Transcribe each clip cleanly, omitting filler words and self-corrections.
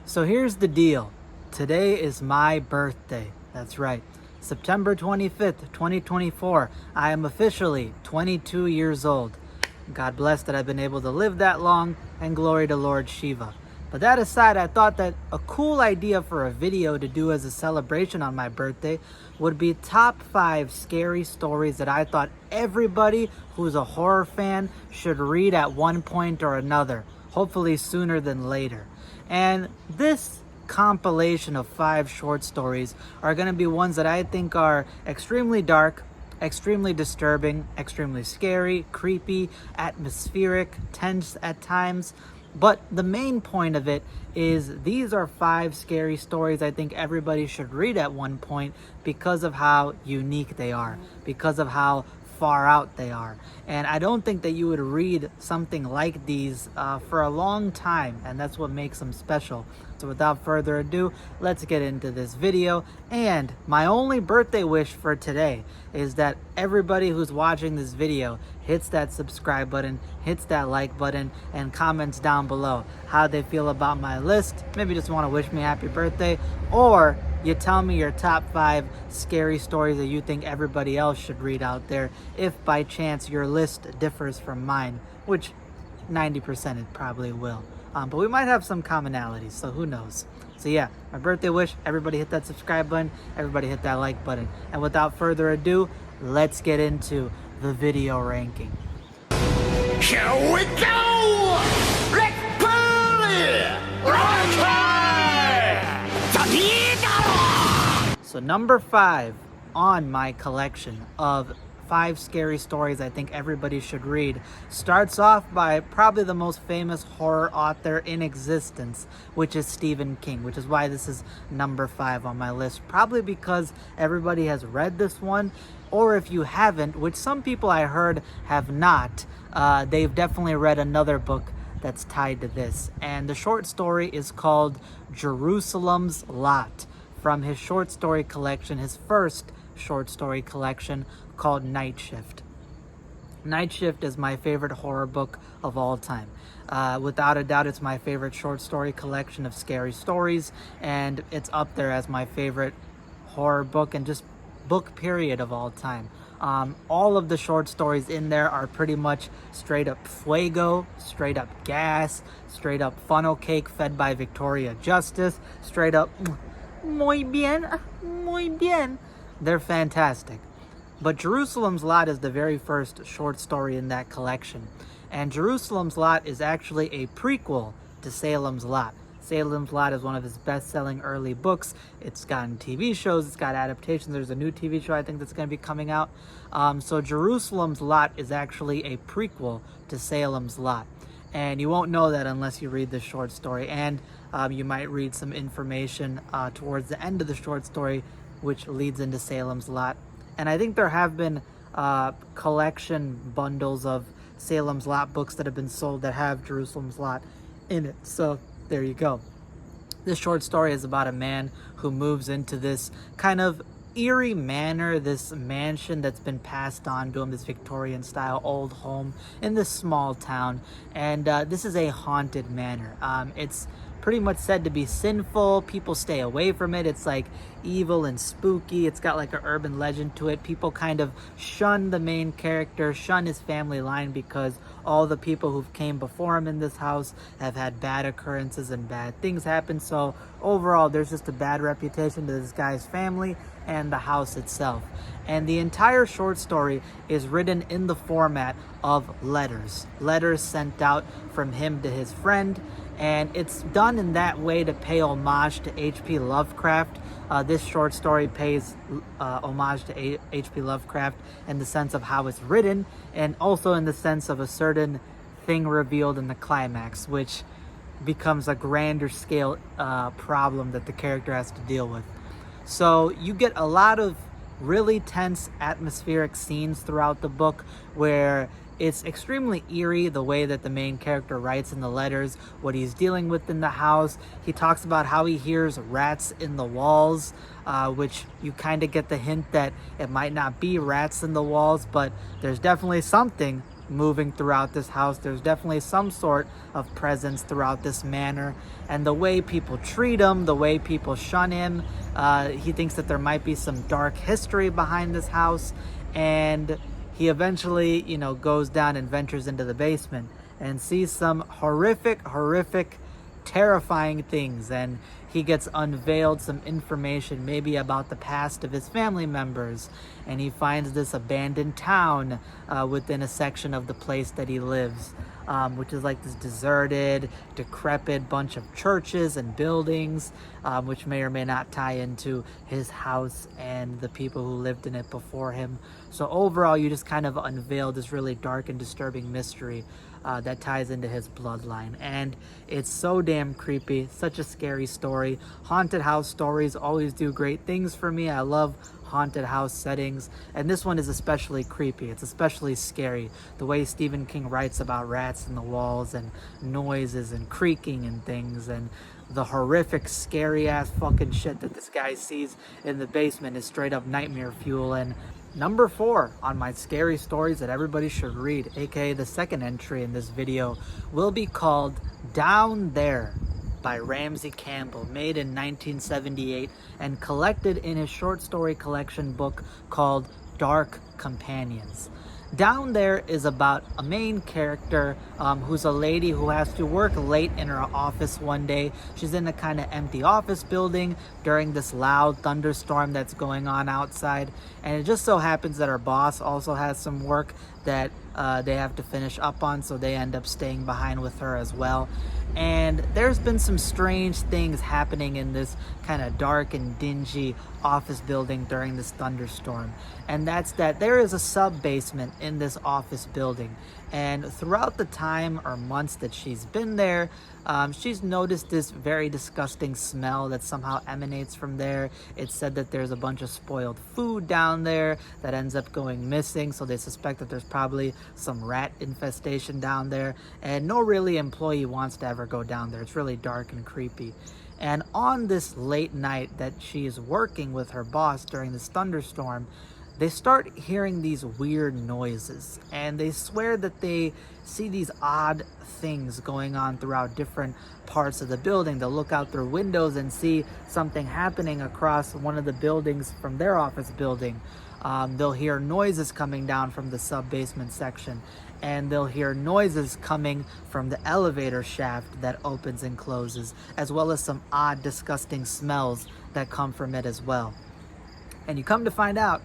So here's the deal. Today is my birthday. That's right. September 25th, 2024. I am officially 22 years old. God bless that I've been able to live that long, and glory to Lord Shiva. But that aside, I thought that a cool idea for a video to do as a celebration on my birthday would be top 5 scary stories that I thought everybody who's a horror fan should read at one point or another, hopefully sooner than later. And this compilation of 5 short stories are going to be ones that I think are extremely dark, extremely disturbing, extremely scary, creepy, atmospheric, tense at times. But the main point of it is these are 5 scary stories I think everybody should read at one point because of how unique they are, because of how far out they are. And I don't think that you would read something like these for a long time, and that's what makes them special. So without further ado, let's get into this video. And my only birthday wish for today is that everybody who's watching this video hits that subscribe button, hits that like button, and comments down below how they feel about my list. Maybe just want to wish me happy birthday, or you tell me your top 5 scary stories that you think everybody else should read out there, if by chance your list differs from mine, which 90% it probably will. But we might have some commonalities, so who knows. So yeah, my birthday wish, everybody hit that subscribe button, everybody hit that like button. And without further ado, let's get into the video ranking. Here we go! Let's party! So number 5 on my collection of 5 scary stories I think everybody should read starts off by probably the most famous horror author in existence, which is Stephen King, which is why this is number 5 on my list. Probably because everybody has read this one, or if you haven't, which some people I heard have not, they've definitely read another book that's tied to this. And the short story is called Jerusalem's Lot, from his short story collection, his first short story collection called Night Shift. Night Shift is my favorite horror book of all time. Without a doubt, it's my favorite short story collection of scary stories, and it's up there as my favorite horror book and just book period of all time. All of the short stories in there are pretty much straight up fuego, straight up gas, straight up funnel cake fed by Victoria Justice, straight up muy bien, muy bien. They're fantastic. But Jerusalem's Lot is the very first short story in that collection. And Jerusalem's Lot is actually a prequel to Salem's Lot. Salem's Lot is one of his best-selling early books. It's gotten TV shows, it's got adaptations. There's a new TV show I think that's going to be coming out. So Jerusalem's Lot is actually a prequel to Salem's Lot. And you won't know that unless you read this short story. And you might read some information towards the end of the short story, which leads into Salem's Lot. And I think there have been collection bundles of Salem's Lot books that have been sold that have Jerusalem's Lot in it. So there you go. This short story is about a man who moves into this kind of eerie manor, this mansion that's been passed on to him, this Victorian style old home in this small town. And this is a haunted manor. It's pretty much said to be sinful. People stay away from it. It's like evil and spooky. It's got like an urban legend to it. People kind of shun the main character, shun his family line, because all the people who've came before him in this house have had bad occurrences and bad things happen. So overall, there's just a bad reputation to this guy's family and the house itself. And the entire short story is written in the format of letters sent out from him to his friend. And it's done in that way to pay homage to H.P. Lovecraft. This short story pays homage to H.P. Lovecraft in the sense of how it's written, and also in the sense of a certain thing revealed in the climax, which becomes a grander scale problem that the character has to deal with. So you get a lot of really tense atmospheric scenes throughout the book where it's extremely eerie the way that the main character writes in the letters, what he's dealing with in the house. He talks about how he hears rats in the walls, which you kind of get the hint that it might not be rats in the walls, but there's definitely something moving throughout this house. There's definitely some sort of presence throughout this manor, and the way people treat him, the way people shun him, he thinks that there might be some dark history behind this house. And he eventually, goes down and ventures into the basement and sees some horrific, terrifying things. And he gets unveiled some information maybe about the past of his family members, and he finds this abandoned town within a section of the place that he lives, which is like this deserted, decrepit bunch of churches and buildings, which may or may not tie into his house and the people who lived in it before him. So overall, you just kind of unveil this really dark and disturbing mystery that ties into his bloodline. And it's so damn creepy, such a scary story. Haunted house stories always do great things for me. I love haunted house settings, and this one is especially creepy. It's especially scary. The way Stephen King writes about rats in the walls and noises and creaking and things, and the horrific, scary ass fucking shit that this guy sees in the basement is straight up nightmare fuel. And number 4 on my scary stories that everybody should read, aka the second entry in this video, will be called Down There by Ramsey Campbell, made in 1978 and collected in his short story collection book called Dark Companions. Down There is about a main character who's a lady who has to work late in her office one day. She's in a kind of empty office building during this loud thunderstorm that's going on outside, and it just so happens that her boss also has some work that they have to finish up on, so they end up staying behind with her as well. And there's been some strange things happening in this kind of dark and dingy office building during this thunderstorm. And that's that there is a sub-basement in this office building. And throughout the time or months that she's been there, she's noticed this very disgusting smell that somehow emanates from there. It's said that there's a bunch of spoiled food down there that ends up going missing, so they suspect that there's probably some rat infestation down there, and no really employee wants to ever go down there. It's really dark and creepy. And on this late night that she is working with her boss during this thunderstorm, they start hearing these weird noises, and they swear that they see these odd things going on throughout different parts of the building. They'll look out their windows and see something happening across one of the buildings from their office building. They'll hear noises coming down from the sub-basement section, and they'll hear noises coming from the elevator shaft that opens and closes, as well as some odd, disgusting smells that come from it as well. And you come to find out,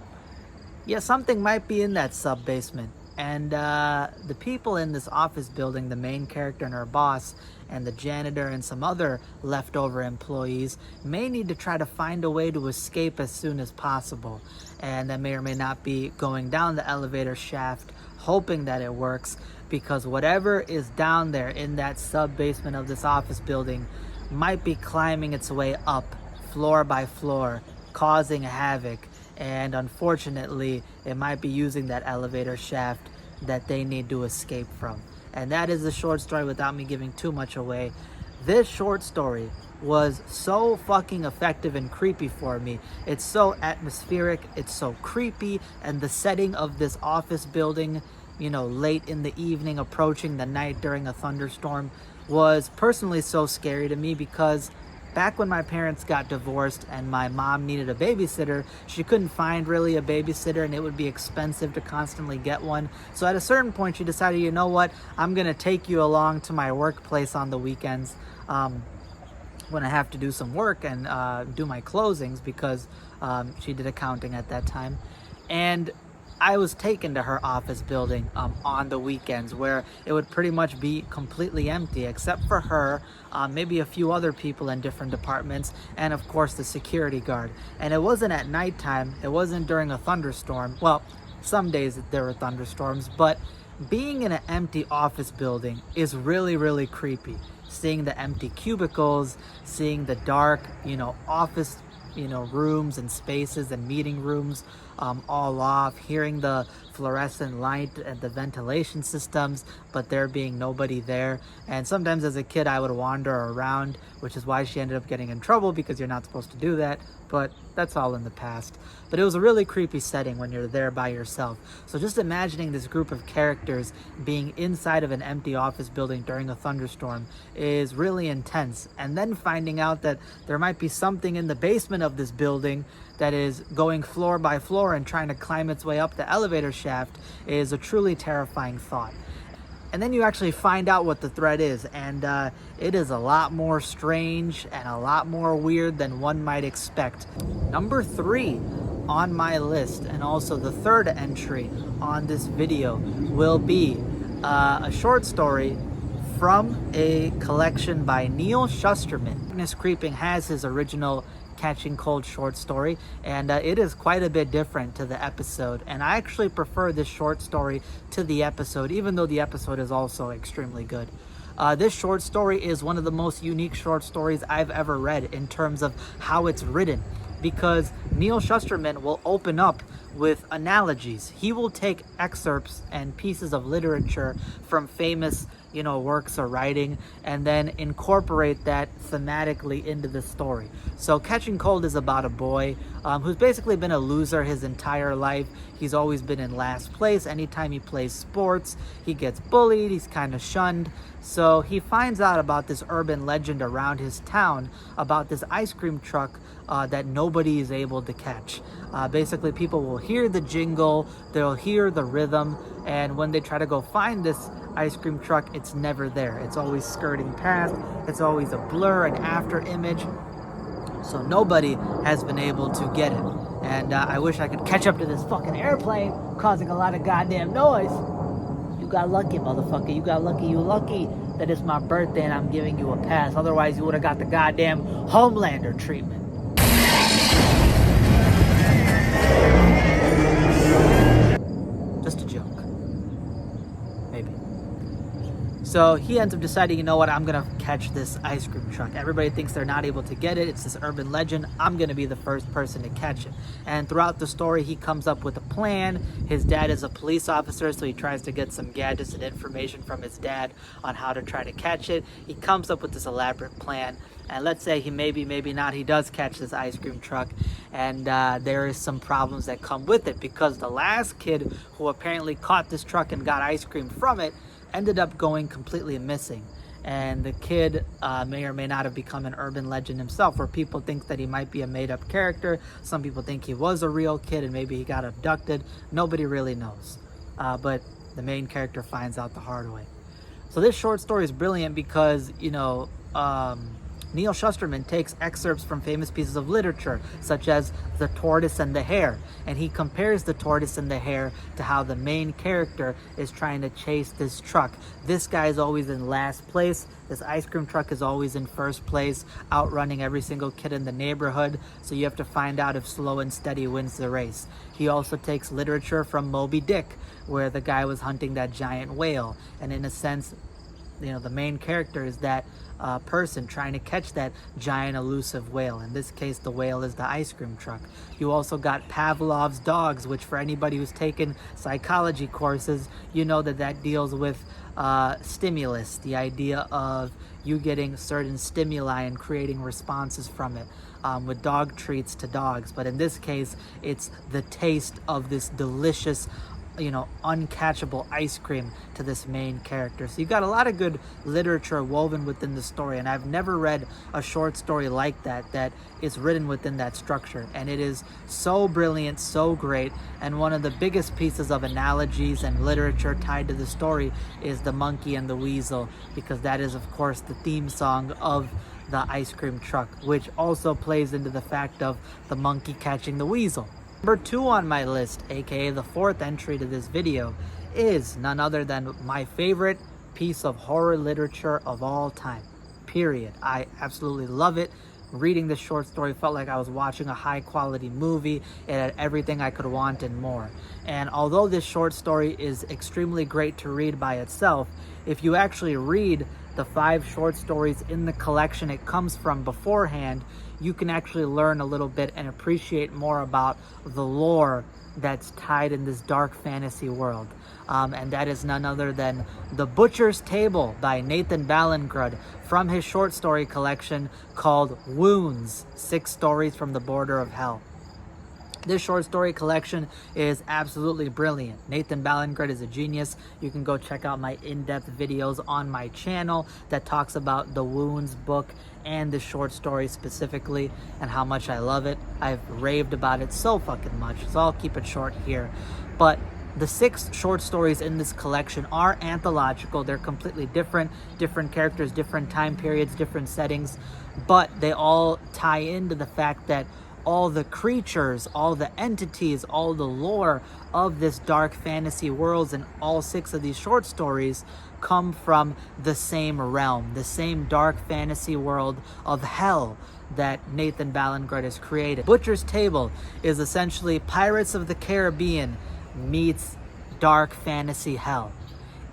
yeah, something might be in that sub-basement. And the people in this office building, the main character and her boss, and the janitor and some other leftover employees, may need to try to find a way to escape as soon as possible. And that may or may not be going down the elevator shaft, hoping that it works, because whatever is down there in that sub-basement of this office building might be climbing its way up, floor by floor, causing havoc. And unfortunately, it might be using that elevator shaft that they need to escape from. And that is the short story without me giving too much away. This short story was so fucking effective and creepy for me. It's so atmospheric, it's so creepy, and the setting of this office building, late in the evening, approaching the night during a thunderstorm, was personally so scary to me, because back when my parents got divorced and my mom needed a babysitter, she couldn't find really a babysitter, and it would be expensive to constantly get one. So at a certain point, she decided, you know what, I'm gonna take you along to my workplace on the weekends when I have to do some work and do my closings, because she did accounting at that time. And I was taken to her office building on the weekends, where it would pretty much be completely empty except for her, maybe a few other people in different departments, and of course the security guard. And it wasn't at nighttime, it wasn't during a thunderstorm. Well, some days there were thunderstorms, but being in an empty office building is really, really creepy. Seeing the empty cubicles, seeing the dark, office rooms and spaces and meeting rooms all off, hearing the fluorescent light and the ventilation systems, but there being nobody there. And sometimes as a kid I would wander around, which is why she ended up getting in trouble, because you're not supposed to do that, but that's all in the past. But it was a really creepy setting when you're there by yourself. So just imagining this group of characters being inside of an empty office building during a thunderstorm is really intense. And then finding out that there might be something in the basement of this building that is going floor by floor and trying to climb its way up the elevator shaft is a truly terrifying thought. And then you actually find out what the threat is, and it is a lot more strange and a lot more weird than one might expect. Number 3 on my list, and also the third entry on this video, will be a short story from a collection by Neil Shusterman. Darkness Creeping has his original Catching Cold short story, and it is quite a bit different to the episode, and I actually prefer this short story to the episode, even though the episode is also extremely good. This short story is one of the most unique short stories I've ever read in terms of how it's written, because Neil Shusterman will open up with analogies. He will take excerpts and pieces of literature from famous works or writing, and then incorporate that thematically into the story. So Catching Cold is about a boy who's basically been a loser his entire life. He's always been in last place. Anytime he plays sports, he gets bullied, he's kind of shunned. So he finds out about this urban legend around his town about this ice cream truck that nobody is able to catch. Basically, people will hear the jingle, they'll hear the rhythm, and when they try to go find this ice cream truck, it's never there. It's always skirting past, it's always a blur, an after image. So nobody has been able to get it. And I wish I could catch up to this fucking airplane causing a lot of goddamn noise. You got lucky, motherfucker. You got lucky. You lucky that it's my birthday and I'm giving you a pass. Otherwise, you would have got the goddamn Homelander treatment. Just a joke. Maybe. So he ends up deciding, you know what, I'm gonna catch this ice cream truck. Everybody thinks they're not able to get it. It's this urban legend. I'm gonna be the first person to catch it. And throughout the story, he comes up with a plan. His dad is a police officer, so he tries to get some gadgets and information from his dad on how to try to catch it. He comes up with this elaborate plan. And let's say he maybe not, he does catch this ice cream truck, and there is some problems that come with it, because the last kid who apparently caught this truck and got ice cream from it ended up going completely missing. And the kid may or may not have become an urban legend himself, where people think that he might be a made-up character. Some people think he was a real kid and maybe he got abducted. Nobody really knows. But the main character finds out the hard way. So this short story is brilliant because, Neil Shusterman takes excerpts from famous pieces of literature, such as The Tortoise and the Hare, and he compares the tortoise and the hare to how the main character is trying to chase this truck. This guy is always in last place. This ice cream truck is always in first place, outrunning every single kid in the neighborhood, so you have to find out if slow and steady wins the race. He also takes literature from Moby Dick, where the guy was hunting that giant whale, and in a sense, the main character is that person trying to catch that giant elusive whale. In this case, the whale is the ice cream truck. You also got Pavlov's dogs, which for anybody who's taken psychology courses, you know that deals with stimulus, the idea of you getting certain stimuli and creating responses from it, with dog treats to dogs. But in this case, it's the taste of this delicious uncatchable ice cream to this main character. So you got a lot of good literature woven within the story, and I've never read a short story like that is written within that structure, and it is so brilliant, so great. And one of the biggest pieces of analogies and literature tied to the story is The Monkey and the Weasel, because that is of course the theme song of the ice cream truck, which also plays into the fact of the monkey catching the weasel. Number 2 on my list, aka the 4th entry to this video, is none other than my favorite piece of horror literature of all time, period. I absolutely love it. Reading this short story felt like I was watching a high quality movie. It had everything I could want and more. And although this short story is extremely great to read by itself, if you actually read the 5 short stories in the collection it comes from beforehand, you can actually learn a little bit and appreciate more about the lore that's tied in this dark fantasy world. And that is none other than The Butcher's Table by Nathan Ballingrud from his short story collection called Wounds, 6 Stories from the Border of Hell. This short story collection is absolutely brilliant. Nathan Ballingrud is a genius. You can go check out my in-depth videos on my channel that talks about the Wounds book and the short story specifically and how much I love it. I've raved about it so fucking much, so I'll keep it short here. But the 6 short stories in this collection are anthological. They're completely different characters, different time periods, different settings, but they all tie into the fact that all the creatures, all the entities, all the lore of this dark fantasy worlds and all 6 of these short stories come from the same realm, the same dark fantasy world of hell that Nathan Ballingrud has created. Butcher's Table is essentially Pirates of the Caribbean meets dark fantasy hell.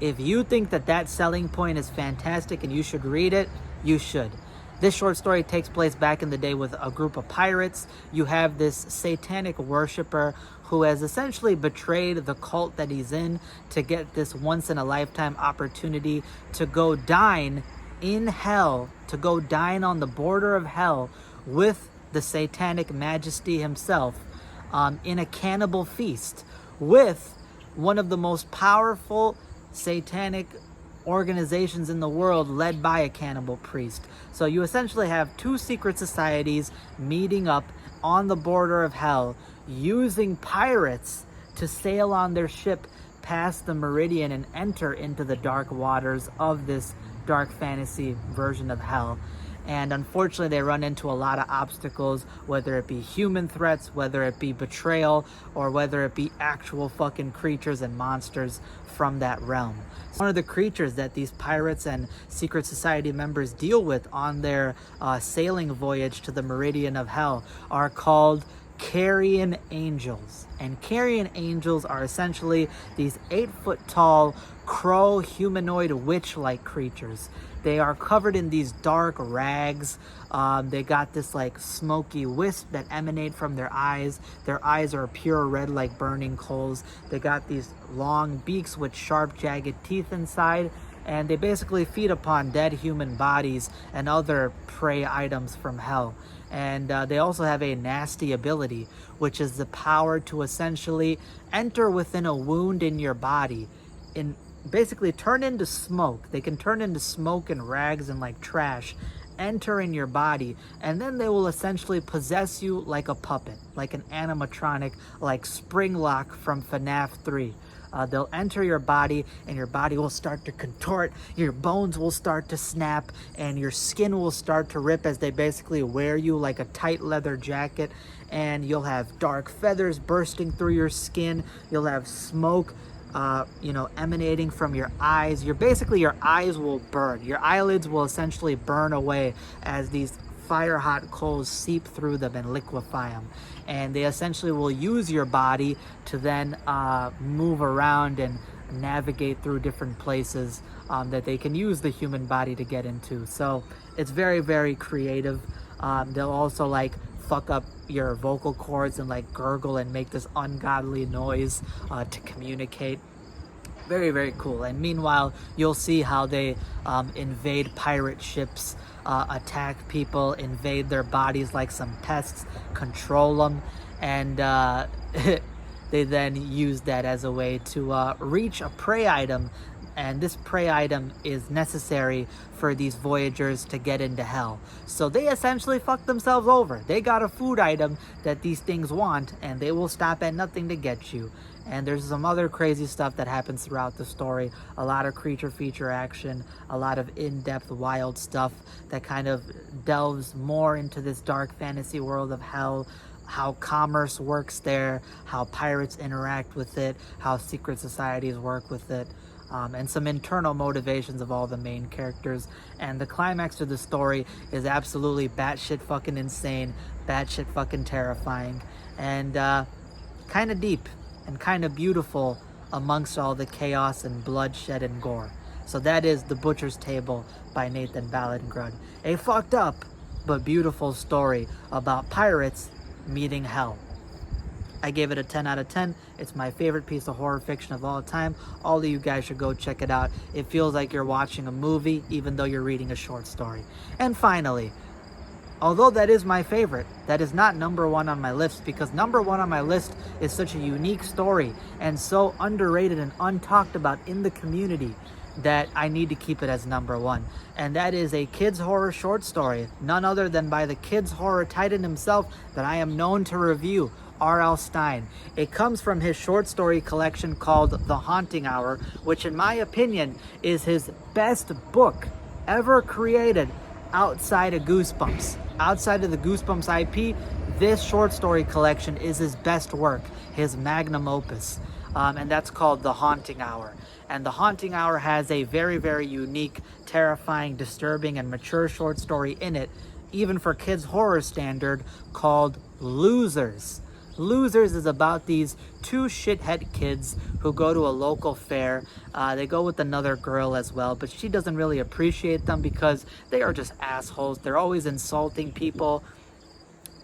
If you think that selling point is fantastic and you should read it, you should. This short story takes place back in the day with a group of pirates. You have this satanic worshiper who has essentially betrayed the cult that he's in to get this once-in-a-lifetime opportunity to go dine in hell, to go dine on the border of hell with the satanic majesty himself in a cannibal feast with one of the most powerful satanic organizations in the world led by a cannibal priest. So you essentially have 2 secret societies meeting up on the border of hell using pirates to sail on their ship past the meridian and enter into the dark waters of this dark fantasy version of hell. And unfortunately, they run into a lot of obstacles, whether it be human threats, whether it be betrayal, or whether it be actual fucking creatures and monsters from that realm. One of the creatures that these pirates and secret society members deal with on their sailing voyage to the meridian of hell are called carrion angels. And carrion angels are essentially these 8-foot tall crow humanoid witch-like creatures. They are covered in these dark rags. They got this like smoky wisp that emanate from their eyes. Their eyes are pure red like burning coals. They got these long beaks with sharp jagged teeth inside, and they basically feed upon dead human bodies and other prey items from hell. And they also have a nasty ability, which is the power to essentially enter within a wound in your body and basically turn into smoke. They can turn into smoke and rags and like trash, enter in your body, and then they will essentially possess you like a puppet, like an animatronic, like Springlock from FNAF 3. They'll enter your body and your body will start to contort, your bones will start to snap, and your skin will start to rip as they basically wear you like a tight leather jacket, and you'll have dark feathers bursting through your skin. You'll have smoke emanating from your eyes. Your eyes will burn. Your eyelids will essentially burn away as these fire hot coals seep through them and liquefy them. And they essentially will use your body to then move around and navigate through different places that they can use the human body to get into. So it's very, very creative. They'll also like fuck up your vocal cords and like gurgle and make this ungodly noise to communicate. Very, very cool. And meanwhile, you'll see how they invade pirate ships, attack people, invade their bodies like some pests, control them, and they then use that as a way to reach a prey item. And this prey item is necessary for these voyagers to get into hell. So they essentially fuck themselves over. They got a food item that these things want, and they will stop at nothing to get you. And there's some other crazy stuff that happens throughout the story. A lot of creature feature action, a lot of in-depth wild stuff that kind of delves more into this dark fantasy world of hell, how commerce works there, how pirates interact with it, how secret societies work with it. And some internal motivations of all the main characters. And the climax of the story is absolutely batshit fucking insane, batshit fucking terrifying, and kind of deep and kind of beautiful amongst all the chaos and bloodshed and gore. So that is The Butcher's Table by Nathan Ballingrud. A fucked up but beautiful story about pirates meeting hell. I gave it a 10 out of 10. It's my favorite piece of horror fiction of all time. All of you guys should go check it out. It feels like you're watching a movie, even though you're reading a short story. And finally, although that is my favorite, that is not number one on my list, because number one on my list is such a unique story and so underrated and untalked about in the community that I need to keep it as number one. And that is a kids horror short story, none other than by the kids horror titan himself that I am known to review, R.L. Stine. It comes from his short story collection called The Haunting Hour, which in my opinion is his best book ever created outside of Goosebumps. Outside of the Goosebumps IP, this short story collection is his best work, his magnum opus. And that's called The Haunting Hour. And The Haunting Hour has a very, very unique, terrifying, disturbing, and mature short story in it, even for kids' horror standard, called Losers. Losers is about these two shithead kids who go to a local fair. They go with another girl as well, but she doesn't really appreciate them because they are just assholes. They're always insulting people,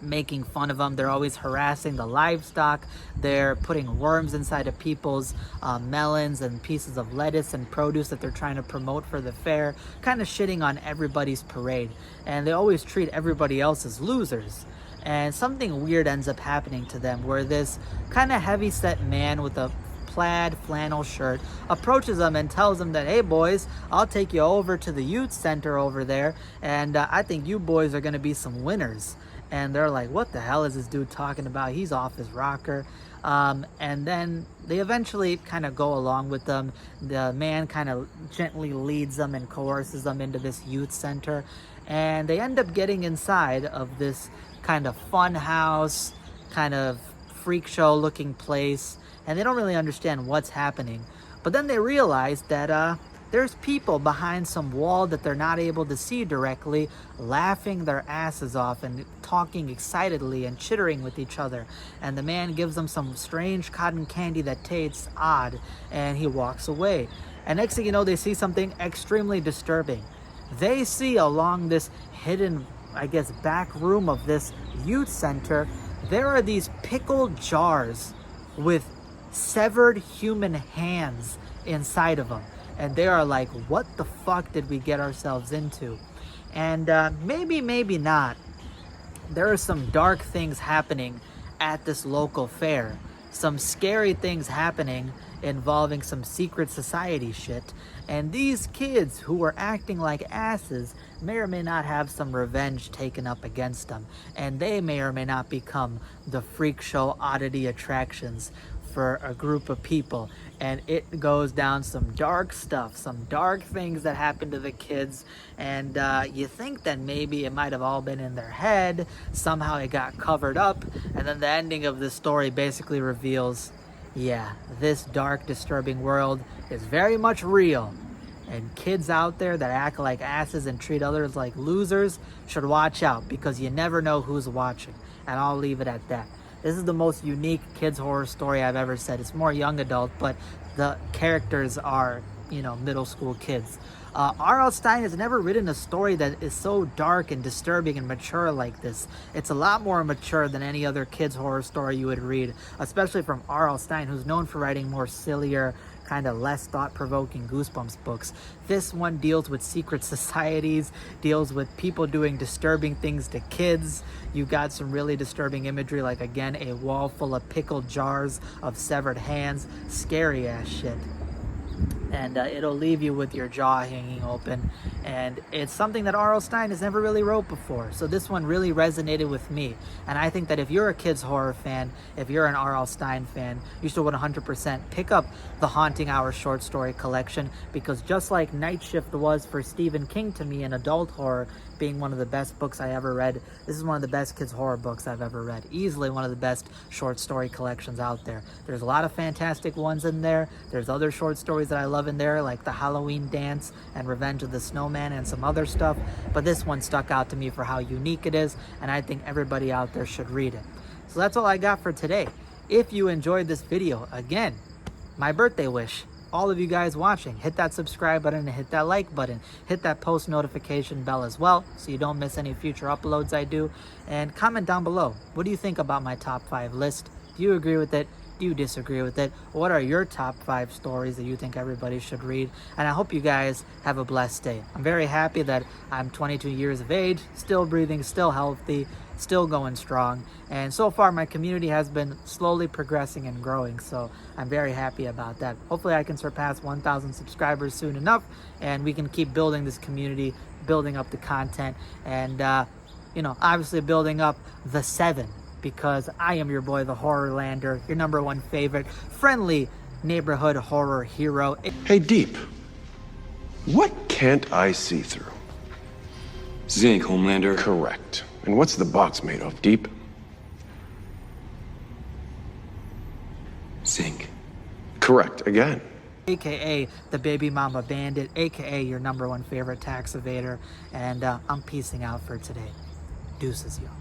making fun of them. They're always harassing the livestock. They're putting worms inside of people's melons and pieces of lettuce and produce that they're trying to promote for the fair, kind of shitting on everybody's parade. And they always treat everybody else as losers. And something weird ends up happening to them, where this kind of heavy-set man with a plaid flannel shirt approaches them and tells them that, hey boys, I'll take you over to the youth center over there, and I think you boys are going to be some winners. And they're like, what the hell is this dude talking about? He's off his rocker. And then they eventually kind of go along with them. The man kind of gently leads them and coerces them into this youth center. And they end up getting inside of this kind of fun house, kind of freak show looking place. And they don't really understand what's happening. But then they realize that there's people behind some wall that they're not able to see directly, laughing their asses off and talking excitedly and chittering with each other. And the man gives them some strange cotton candy that tastes odd, and he walks away. And next thing you know, they see something extremely disturbing. They see along this hidden, I guess, back room of this youth center, there are these pickled jars with severed human hands inside of them. And they are like, what the fuck did we get ourselves into? And maybe not. There are some dark things happening at this local fair. Some scary things happening involving some secret society shit. And these kids who were acting like asses may or may not have some revenge taken up against them. And they may or may not become the freak show oddity attractions for a group of people. And it goes down some dark stuff, some dark things that happen to the kids. And you think that maybe it might have all been in their head. Somehow it got covered up. And then the ending of the story basically reveals, yeah, this dark, disturbing world is very much real. And kids out there that act like asses and treat others like losers should watch out, because you never know who's watching. And I'll leave it at that. This is the most unique kids horror story I've ever said. It's more young adult, but the characters are, middle school kids. R.L. Stine has never written a story that is so dark and disturbing and mature like this. It's a lot more mature than any other kids horror story you would read, especially from R.L. Stine, who's known for writing more sillier, kind of less thought-provoking Goosebumps books. This one deals with secret societies, deals with people doing disturbing things to kids. You got some really disturbing imagery, like, again, a wall full of pickled jars of severed hands. Scary ass shit. And it'll leave you with your jaw hanging open. And it's something that R.L. Stine has never really wrote before. So this one really resonated with me. And I think that if you're a kids horror fan, if you're an R.L. Stine fan, you should 100% pick up the Haunting Hour short story collection, because just like Night Shift was for Stephen King to me in adult horror, being one of the best books I ever read, this is one of the best kids horror books I've ever read. Easily one of the best short story collections out there. There's a lot of fantastic ones in there. There's other short stories that I love in there, like The Halloween Dance and Revenge of the Snowman and some other stuff. But this one stuck out to me for how unique it is, and I think everybody out there should read it. So that's all I got for today. If you enjoyed this video, again, my birthday wish, all of you guys watching, hit that subscribe button and hit that like button. Hit that post notification bell as well, so you don't miss any future uploads I do. And comment down below, what do you think about my top 5 list? Do you agree with it? Do you disagree with it? What are your top 5 stories that you think everybody should read? And I hope you guys have a blessed day. I'm very happy that I'm 22 years of age, still breathing, still healthy, still going strong. And so far, my community has been slowly progressing and growing. So I'm very happy about that. Hopefully I can surpass 1,000 subscribers soon enough, and we can keep building this community, building up the content, and, obviously building up the 7. Because I am your boy, the Horrorlander, your #1 favorite, friendly neighborhood horror hero. Hey, Deep. What can't I see through? Zinc, Homelander. Correct. And what's the box made of, Deep? Zinc. Correct, again. AKA the Baby Mama Bandit, AKA your #1 favorite tax evader. And I'm peacing out for today. Deuces, y'all.